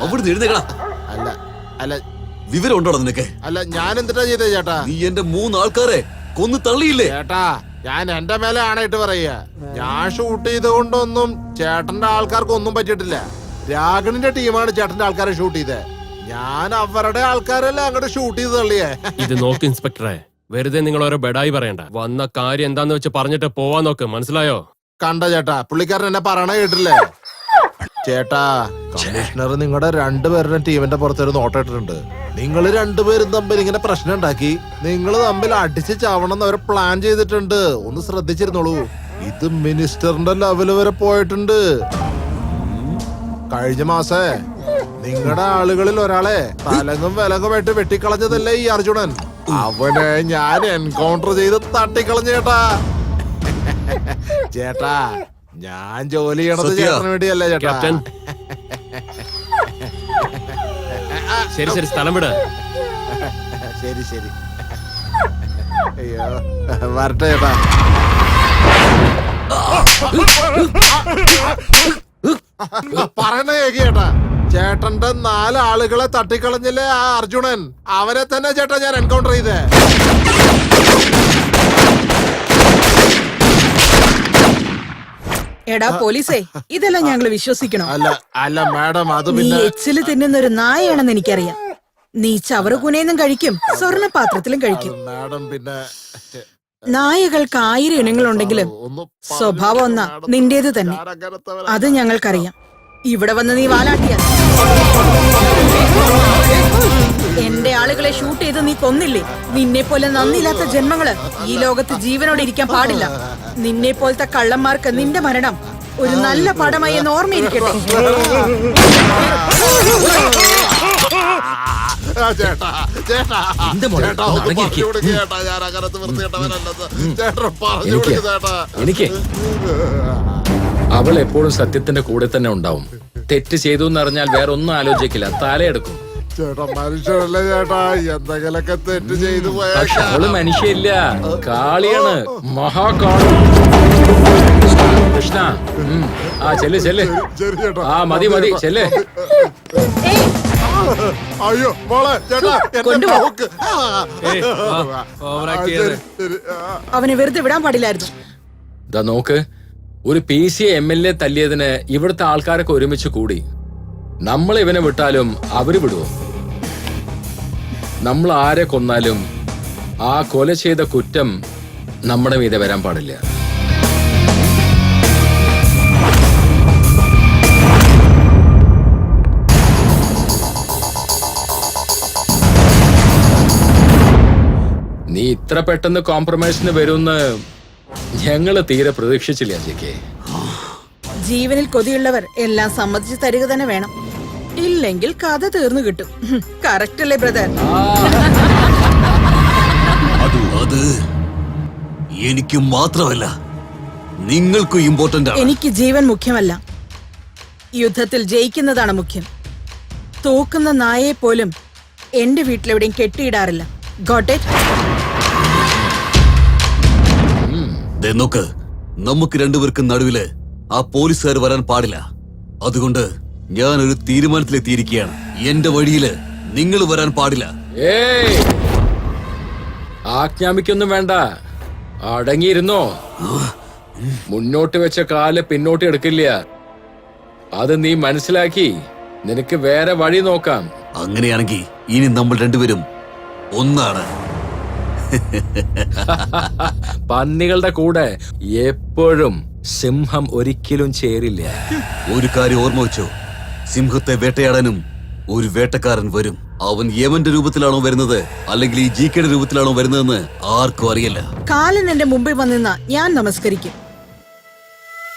അവിടുന്ന് എഴുന്നേക്കടാ. അല്ല അല്ല വിവരം ഉണ്ടോടാ നിനക്ക്? അല്ല ഞാൻ എന്തിട്ടാ ചെയ്തേ ചേട്ടാ? നീ എന്റെ 3 ആൾക്കാരെ കൊന്നു തള്ളിയില്ലേ? ചേട്ടാ ഞാൻ എന്റെ മേലെ ആണായിട്ട് പറയാ. ഞാൻ ഷൂട്ട് ചെയ്ത് കൊണ്ടൊന്നും ചേട്ടന്റെ ആൾക്കാർക്ക് ഒന്നും പറ്റിയിട്ടില്ല. രാഗണിന്റെ ടീമാണ് ചേട്ടന്റെ ആൾക്കാരെ ഷൂട്ട് ചെയ്തേ. ഞാൻ അവരുടെ ആൾക്കാരല്ലേ അങ്ങോട്ട് ഷൂട്ട് ചെയ്ത് തള്ളിയേ. ഇത് നോക്ക് ഇൻസ്പെക്ടറെ, വെറുതെ നിങ്ങൾ ഓരോ ബെഡായി പറയണ്ട. വന്ന കാര്യം എന്താന്ന് വെച്ച് പറഞ്ഞിട്ട് പോവാൻ നോക്ക്, മനസ്സിലായോ? കണ്ട ചേട്ടാ, പുള്ളിക്കാരൻ എന്നെ പറയണ കേട്ടില്ലേ? ചേട്ടാ കമ്മീഷണർ നിങ്ങളുടെ 2 പേരുടെ ടീമിന്റെ പുറത്തൊരു നോട്ടം ഇട്ടിട്ടുണ്ട്. നിങ്ങൾ 2 പേരും തമ്മിൽ ഇങ്ങനെ പ്രശ്നം ഉണ്ടാക്കി നിങ്ങൾ തമ്മിൽ അടിച്ച് ചാവണം അവർ പ്ലാൻ ചെയ്തിട്ടുണ്ട്. ഒന്ന് ശ്രദ്ധിച്ചിരുന്നോളൂ. ഇത് മിനിസ്റ്ററിന്റെ ലെവല് വരെ പോയിട്ടുണ്ട്. കഴിഞ്ഞ മാസേ നിങ്ങളുടെ ആളുകളിൽ ഒരാളെ തലങ്ങും വിലങ്ങുമായിട്ട് വെട്ടിക്കളഞ്ഞതല്ലേ ഈ അർജുനൻ? അവനെ ഞാൻ എൻകൗണ്ടർ ചെയ്ത് തട്ടിക്കളഞ്ഞ ചേട്ടാ. ചേട്ടാ ഞാൻ ജോലി ചെയ്യണത് ചേട്ടന് വേണ്ടിയല്ലേ ചേട്ടാ. ക്യാപ്റ്റൻ, ശരി ശരി, സ്ഥലം വിട്. ശരി ശരി. അയ്യോ വരട്ടെ ചേട്ടാ. പറയണ കേക്ക് ചേട്ടാ. ചേട്ടന്റെ 4 ആളുകളെ തട്ടിക്കളഞ്ഞില്ലേ ആ അർജുനൻ? അവനെ തന്നെ ചേട്ടാ ഞാൻ എൻകൗണ്ടർ ചെയ്തേ. എടാ പോലീസേ, ഇതെല്ലാം ഞങ്ങള് വിശ്വസിക്കണോ? അല്ല അല്ല മാഡം, അത് നീ പിന്നെ എച്ചില് തിന്നുന്ന ഒരു നായയാണെന്ന് എനിക്കറിയാം. നീ ചവറ് കുനയെന്നും കഴിക്കും, സ്വർണ്ണ പാത്രത്തിലും കഴിക്കും. മാഡം പിന്നെ നായകൾക്ക് 1000 ഇനങ്ങളുണ്ടെങ്കിലും സ്വഭാവം ഒന്നാ നിന്റേത് തന്നെ. അത് ഞങ്ങൾക്കറിയാം. ഇവിടെ വന്ന് നീ വാലാട്ടിയ എന്റെ ആളുകളെ ഷൂട്ട് ചെയ്ത് നീ കൊന്നില്ലേ? നിന്നെ പോലെ നന്ദിയില്ലാത്ത ജന്മങ്ങള് ഈ ലോകത്ത് ജീവനോടെ ഇരിക്കാൻ പാടില്ല. നിന്നെ പോലത്തെ കള്ളന്മാർക്ക് നിന്റെ മരണം ഒരു നല്ല പാഠമായി എന്ന് ഓർമ്മയിരിക്കട്ടെ. ചേട്ടാ ചേട്ടാ ചേട്ടാ ഒന്ന് പറഞ്ഞു കൊടുക്ക് ചേട്ടാ. ഞാൻ അകരത്ത് വൃത്തികെട്ടവനല്ലെന്ന് ചേട്ടാ പറഞ്ഞു കൊടുക്ക് ചേട്ടാ. എനിക്ക് അവൾ എപ്പോഴും സത്യത്തിന്റെ കൂടെ തന്നെ ഉണ്ടാവും. തെറ്റ് ചെയ്തു എന്നറിഞ്ഞാൽ വേറെ ഒന്നും ആലോചിക്കില്ല, തലയെടുക്കും. ചേട്ടാ മനുഷ്യരല്ലേ ചേട്ടാ, എന്തെങ്കിലൊക്കെ തെറ്റ് ചെയ്തു പക്ഷെ പോയാ. അവള് മനുഷ്യല്ല, കാളിയാണ്, മഹാകാളി. കൃഷ്ണ, ആ ചെല്ല് ചെല്ല്. ശരി ചേട്ടാ. ആ മതി മതി, ചെല്ല്. അയ്യോ മോളെ ചേട്ടാ എന്നെ കൊണ്ടുപോ. നോക്ക്. ശരി, ശരി. അവനെ വെറുതെ വിടാൻ പാടില്ലായിരുന്നു. ഇതാ നോക്ക്, ഒരു PC MLA തല്ലിയതിന് ഇവിടുത്തെ ആൾക്കാരൊക്കെ ഒരുമിച്ച് കൂടി. നമ്മൾ ഇവനെ വിട്ടാലും അവര് വിടുവോ? നമ്മൾ ആരെ കൊന്നാലും ആ കൊല ചെയ്ത കുറ്റം നമ്മുടെ മീതെ വരാൻ പാടില്ല. നീ ഇത്ര പെട്ടെന്ന് കോംപ്രമൈസിന് വരുമെന്ന് ഞങ്ങള് തീരെ പ്രതീക്ഷിച്ചില്ല ജെക്കെ. ജീവനിൽ കൊതിയുള്ളവർ എല്ലാം സമ്മതിച്ചു തരിക തന്നെ വേണം. ഇല്ലെങ്കിൽ കഥ തീർന്നു കിട്ടും. കറക്റ്റ് അല്ലേ ബ്രദർ? അത് എനിക്ക് മാത്രമല്ല, നിങ്ങൾക്കും ഇമ്പോർട്ടന്റ് ആണ്. എനിക്ക് ജീവൻ മുഖ്യമല്ല, യുദ്ധത്തിൽ ജയിക്കുന്നതാണ് മുഖ്യം. തോക്കുന്ന നായയെ പോലും എന്റെ വീട്ടിലെവിടെയും കെട്ടിയിടാറില്ല. Got it? നോക്ക്, നമുക്ക് 2 പേർക്കും നടുവില് ആ പോലീസുകാർ വരാൻ പാടില്ല. അതുകൊണ്ട് ഞാനൊരു തീരുമാനത്തിലെത്തിയിരിക്കുകയാണ്. എന്റെ വഴിയില് നിങ്ങൾ വരാൻ പാടില്ല. ഏയ്, ആജ്ഞാപിക്കൊന്നും വേണ്ട, അടങ്ങിയിരുന്നോ. മുന്നോട്ട് വെച്ച കാല് പിന്നോട്ട് എടുക്കില്ല. അത് നീ മനസ്സിലാക്കി നിനക്ക് വേറെ വഴി നോക്കാം. അങ്ങനെയാണെങ്കിൽ ഇനി നമ്മൾ 2 പേരും ഒന്നാണ്. പന്നികളുടെ കൂടെ എപ്പോഴും സിംഹം ഒരിക്കലും ചേരില്ല. ഒരു കാര്യം ഓർമ്മ വെച്ചോ, സിംഹത്തെ വേട്ടയാടാനും ഒരു വേട്ടക്കാരൻ വരും. അവൻ യമന്റെ രൂപത്തിലാണോ വരുന്നത് അല്ലെങ്കിൽ ഈ ജികെയുടെ രൂപത്തിലാണോ വരുന്നതെന്ന് ആർക്കും അറിയില്ല. കാലൻ എന്റെ മുമ്പിൽ വന്നിരുന്ന ഞാൻ നമസ്കരിക്കും.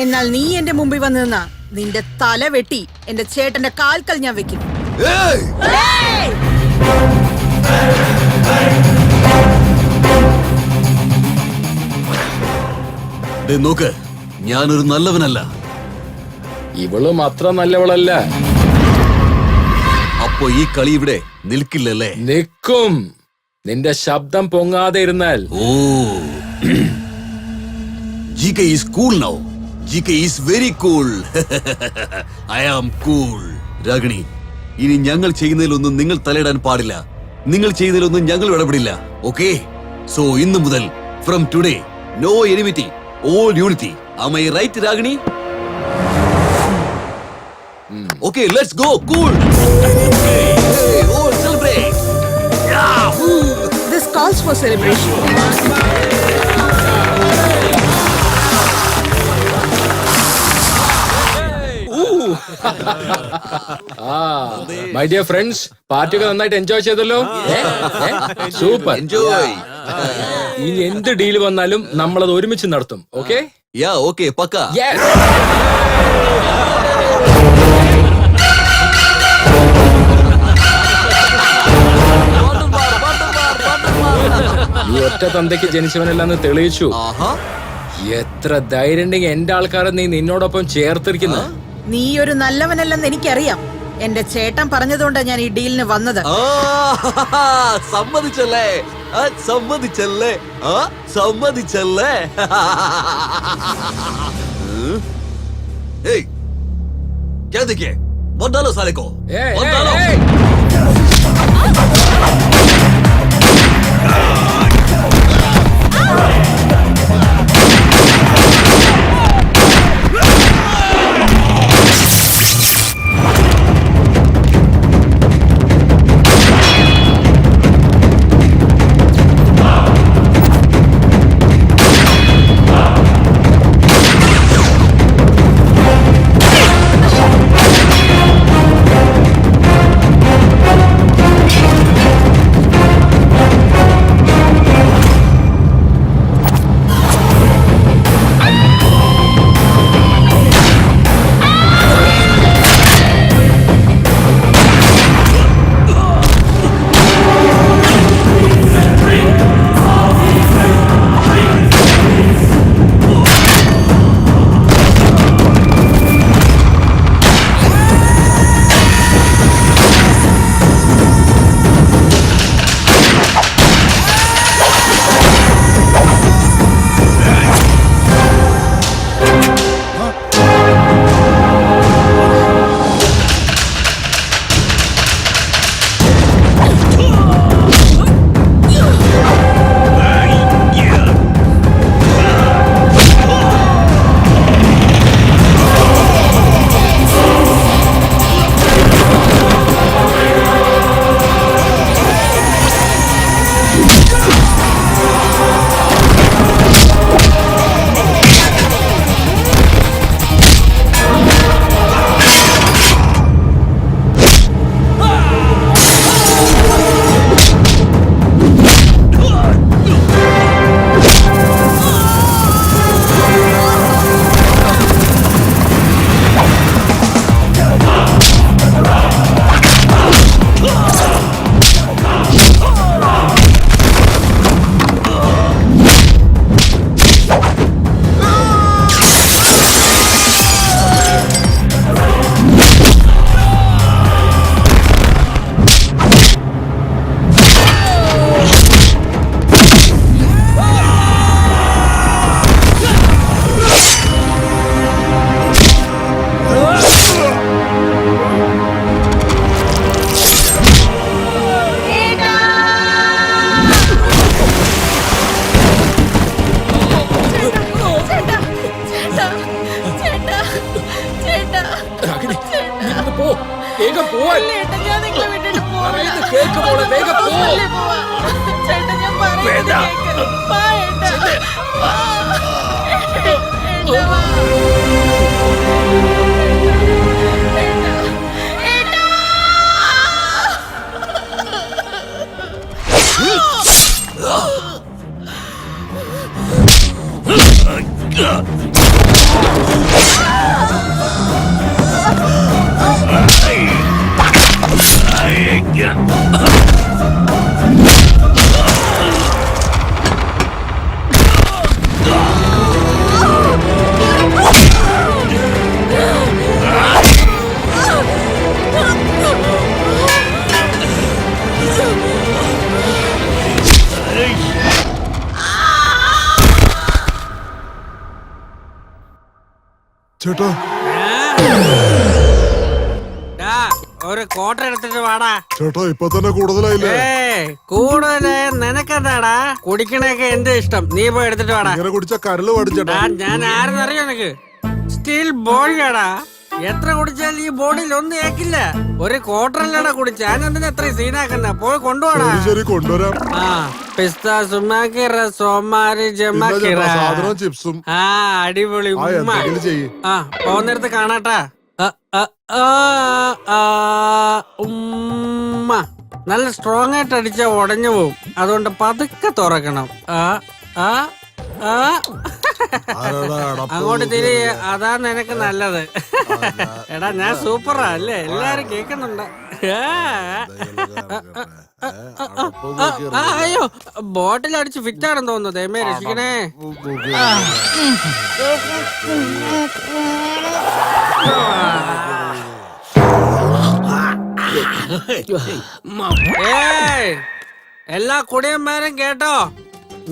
എന്നാൽ നീ എന്റെ മുമ്പിൽ വന്നിരുന്ന നിന്റെ തല വെട്ടി എന്റെ ചേട്ടന്റെ കാൽക്കൽ ഞാൻ വെക്കും. നോക്ക്, ഞാനൊരു നല്ലവനല്ല. ഇവളും അത്ര നല്ലവളല്ല. അപ്പോ ഈ കളി ഇവിടെ നിൽക്കില്ലല്ലേ? നിൽക്കും. നിന്റെ ശബ്ദം പൊങ്ങാതെ ഇരുന്നാൽ. ഓ, GK is cool now. GK is very cool. I am cool. Ragini, ഇനി ഞങ്ങൾ ചെയ്യുന്നതിലൊന്നും നിങ്ങൾ തലയിടാൻ പാടില്ല. നിങ്ങൾ ചെയ്യുന്നതിലൊന്നും ഞങ്ങൾ ഇടപെടില്ല. ഓക്കെ? സോ ഇന്നു മുതൽ from today no enmity, all unity. Am I right, Ragini? Okay, let's go. Cool. Hey, all celebrate. Yahoo! This calls for celebration. My dear friends, പാർട്ടിയൊക്കെ നന്നായിട്ട് എൻജോയ് ചെയ്തല്ലോ. സൂപ്പർ. Enjoy. ഇനി എന്ത് ഡീൽ വന്നാലും നമ്മളത് ഒരുമിച്ച് നടത്തും. ഓക്കെ? Yeah, okay, pakka. നീ ഒറ്റ തന്തയ്ക്ക് ജനിച്ചവനല്ലെന്ന് തെളിയിച്ചു. ആഹാ. എത്ര ധൈര്യം ഉണ്ടെങ്കിൽ എന്റെ ആൾക്കാരെ നീ നിന്നോടൊപ്പം ചേർത്തിരിക്കുന്നു. നീ ഒരു നല്ലവനല്ലെന്ന് എനിക്കറിയാം. എന്റെ ചേട്ടൻ പറഞ്ഞതുകൊണ്ടാണ് ഞാൻ ഈ ഡീലിന് വന്നത്. സമ്മതിച്ചല്ലേ? സമ്മതിച്ചല്ലേ? സമ്മതിച്ചല്ലേ? ഏയ്, क्या देखिए? मत डालो साले को. ഏയ്, मत ഏയ്, डालो. ഏയ്. വേഗം പോവാൻ. പറയുന്നത് കേൾക്ക് മോളെ, വേഗം പോ. വേണ്ട. ചേട്ടാ ഒരു കോട്ട എടുത്തിട്ട് വാടാ. ചേട്ടാ ഇപ്പൊ തന്നെ കൂടുതലായില്ലേ? കൂടുതല് നിനക്കെന്താടാ? കുടിക്കണൊക്കെ എന്റെ ഇഷ്ടം, നീ പോയി എടുത്തിട്ട് വാടാ. ഇങ്ങനെ കുടിച്ച കരല് പഠിച്ചേട്ടാ. ഞാൻ ആരെന്നറിയോ നിനക്ക്? സ്റ്റീൽ ബോഡിയാടാ. എത്ര കുടിച്ചാലും ഈ ബോഡിയിൽ ഒന്നും ഏക്കില്ല. ഒരു ക്വാർട്ടറിലടാ കുടിച്ച, ഞാനെന്തിനാ എത്ര സീനാക്കുന്ന? പോയി കൊണ്ടുപോടാ. ശരി കൊണ്ടുവരാം. ആ പിസ്ത സുമാക്കിറ സോമാരി ജമാക്കിറ സാധനം ചിപ്സും. ആ അടിപൊളി ആ ഉമ്മ. എന്തെങ്കിലും ചെയ്യ്. ആ പോകുന്നിടത്ത് കാണാട്ടാ. ഉമ്മ നല്ല സ്ട്രോങ് ആയിട്ട് അടിച്ചാ ഉടഞ്ഞു പോവും, അതുകൊണ്ട് പതുക്കെ തുറക്കണം. അങ്ങോട്ട് തിരി, അതാ നിനക്ക് നല്ലത്. എടാ ഞാൻ സൂപ്പറാ അല്ലേ, എല്ലാരും കേക്കുന്നുണ്ട്. അയ്യോ ബോട്ടിൽ അടിച്ച് ഫിറ്റ് ആണെന്ന് തോന്നുന്നു, ദൈവമേ രക്ഷിക്കണേ. എല്ലാ കുടിയന്മാരും കേട്ടോ,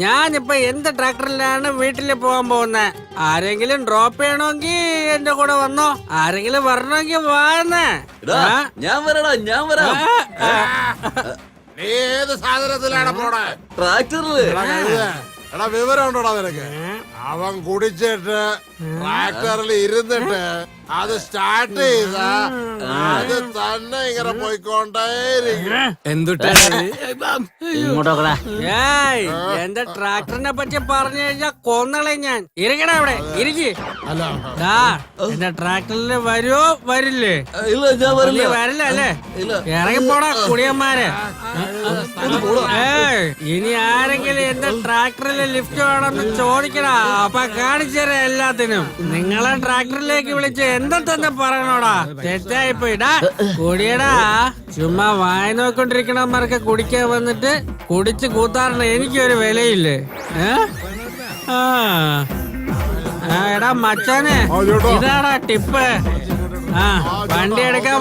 ഞാനിപ്പോ എന്ത് ട്രാക്ടറിലാണ് വീട്ടിൽ പോകാൻ പോകുന്നത്. ആരെങ്കിലും ഡ്രോപ്പ് ചെയ്യണമെങ്കിൽ എന്റെ കൂടെ വന്നോ, ആരെങ്കിലും വരണമെങ്കിൽ വാന്നേ. ഞാൻ വരടാ, ഞാൻ വരാം. നീ ഏത് സാധനത്തിലാണ് പോണേ? ട്രാക്ടറില്. എടാ വിവരം ഉണ്ടോടാ നിനക്ക്? അവൻ കുടിച്ചിട്ട് ട്രാക്ടറിൽ ഇരുന്നിട്ട് അത് സ്റ്റാർട്ട് ചെയ്ത അത് തന്നെ ഇങ്ങനെ പോയിക്കൊണ്ടേയിരിക്കും. എന്റെ ട്രാക്ടറിനെ പറ്റി പറഞ്ഞു കഴിഞ്ഞാൽ കൊന്നളെ ഞാൻ. ഇരിക്കണ അവിടെ ഇരിക്ക്. എന്റെ ട്രാക്ടറിൽ വരുമോ വരില്ലേ? ഇല്ല, ഞാൻ വരില്ല. വരില്ല അല്ലേ? ഇറങ്ങിപ്പോടാ കുടിയന്മാരെ. ഇനി ആരെങ്കിലും എന്റെ ട്രാക്ടറിൽ ലിഫ്റ്റ് വേണമെന്ന് ചോദിക്കടാ, അപ്പൊ കാണിച്ചേരാ എല്ലാത്തിനും. നിങ്ങളെ ട്രാക്ടറിലേക്ക് വിളിച്ച് എന്താ തന്നെ പറയണോടാ? തെറ്റായിപ്പോയിടാ കുടിയടാ. ചുമ്മാ വായ നോക്കൊണ്ടിരിക്കണമാർക്ക് കുടിക്കാൻ വന്നിട്ട് കുടിച്ച് കൂത്താറിന് എനിക്കൊരു വിലയില്ലേ? എടാ മച്ചാനെ, ഇതാടാ ടിപ്പ്. വണ്ടി എടുക്കാൻ